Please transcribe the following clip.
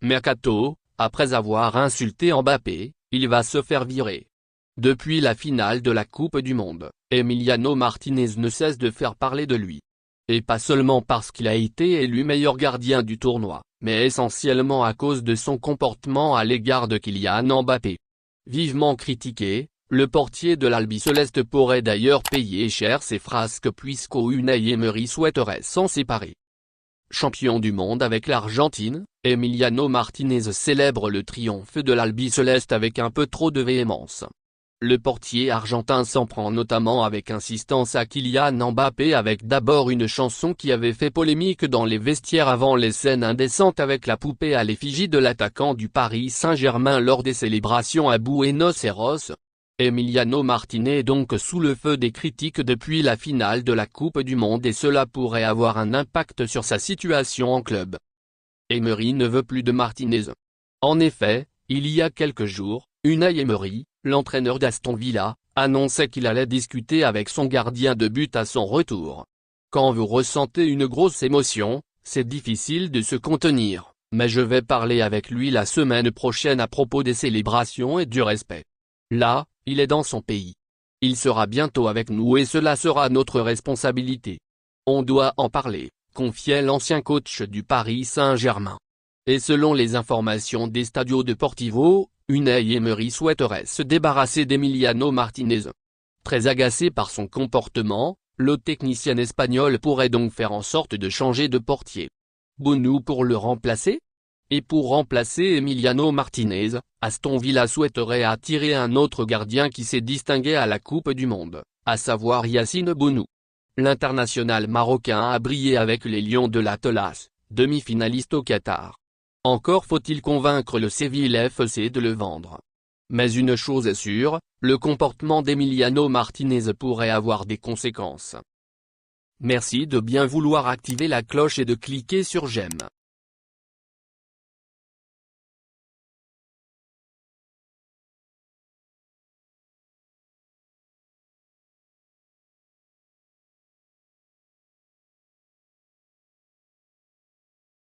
Mercato, après avoir insulté Mbappé, il va se faire virer. Depuis la finale de la Coupe du Monde, Emiliano Martinez ne cesse de faire parler de lui. Et pas seulement parce qu'il a été élu meilleur gardien du tournoi, mais essentiellement à cause de son comportement à l'égard de Kylian Mbappé. Vivement critiqué, le portier de l'Albi Céleste pourrait d'ailleurs payer cher ses frasques puisqu'Unai Emery souhaiterait s'en séparer. Champion du monde avec l'Argentine, Emiliano Martinez célèbre le triomphe de l'Albi Céleste avec un peu trop de véhémence. Le portier argentin s'en prend notamment avec insistance à Kylian Mbappé avec d'abord une chanson qui avait fait polémique dans les vestiaires avant les scènes indécentes avec la poupée à l'effigie de l'attaquant du Paris Saint-Germain lors des célébrations à Buenos Aires. Emiliano Martinez est donc sous le feu des critiques depuis la finale de la Coupe du Monde et cela pourrait avoir un impact sur sa situation en club. Emery ne veut plus de Martinez. En effet, il y a quelques jours, Unai Emery, l'entraîneur d'Aston Villa, annonçait qu'il allait discuter avec son gardien de but à son retour. Quand vous ressentez une grosse émotion, c'est difficile de se contenir, mais je vais parler avec lui la semaine prochaine à propos des célébrations et du respect. Là, il est dans son pays. Il sera bientôt avec nous et cela sera notre responsabilité. On doit en parler, confiait l'ancien coach du Paris Saint-Germain. Et selon les informations des Stadio Deportivo, Unai Emery souhaiterait se débarrasser d'Emiliano Martinez. Très agacé par son comportement, le technicien espagnol pourrait donc faire en sorte de changer de portier. Bonu pour le remplacer? Et pour remplacer Emiliano Martinez, Aston Villa souhaiterait attirer un autre gardien qui s'est distingué à la Coupe du Monde, à savoir Yacine Bounou. L'international marocain a brillé avec les Lions de l'Atlas, demi-finaliste au Qatar. Encore faut-il convaincre le Séville FC de le vendre. Mais une chose est sûre, le comportement d'Emiliano Martinez pourrait avoir des conséquences. Merci de bien vouloir activer la cloche et de cliquer sur j'aime.